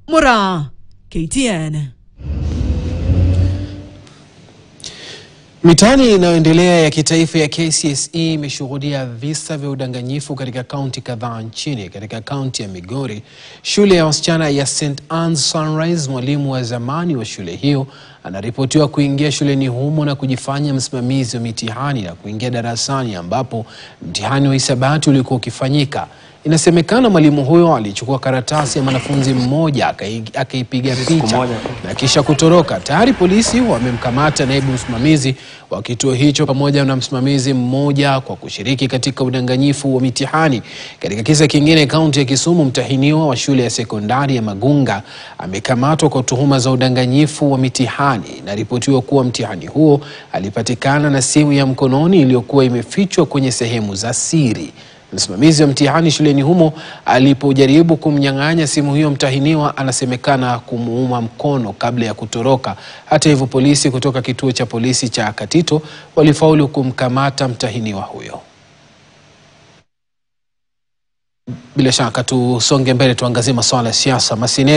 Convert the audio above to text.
Mura, KTN. Mitihani inayoendelea ya kitaifa ya KCSE imeshuhudia visa vya udanganyifu katika kaunti kadhaa nchini. Katika kaunti ya Migori, shule ya wasichana ya St. Anne's Sunrise, mwalimu wa zamani wa shule hiyo anaripotiwa kuingia shuleni humo na kujifanya msimamizi wa mitihani na kuingia darasani ambapo mtihani wa hisabati ulikuwa ukifanyika. Inasemekana mwalimu huyo alichukua karatasi ya mwanafunzi mmoja akaipiga picha na kisha kutoroka. Tayari polisi wamemkamata naibu msimamizi wa kituo hicho pamoja na msimamizi mmoja kwa kushiriki katika udanganyifu wa mitihani. Katika kisa kingine, kaunti ya Kisumu, mtahiniwa wa shule ya sekondari ya Magunga amekamatwa kwa tuhuma za udanganyifu wa mitihani. Inaripotiwa kuwa mtihani huo alipatikana na simu ya mkononi iliyokuwa imefichwa kwenye sehemu za siri. Msimamizi wa mtihani shuleni humo alipojaribu kumnyang'anya simu hiyo mtahiniwa, anasemekana kumuuma mkono kabla ya kutoroka. Hata hivyo, polisi kutoka kituo cha polisi cha Katito walifaulu kumkamata mtahiniwa huyo. Bila shaka tusonge mbele, tuangazie masuala ya siasa.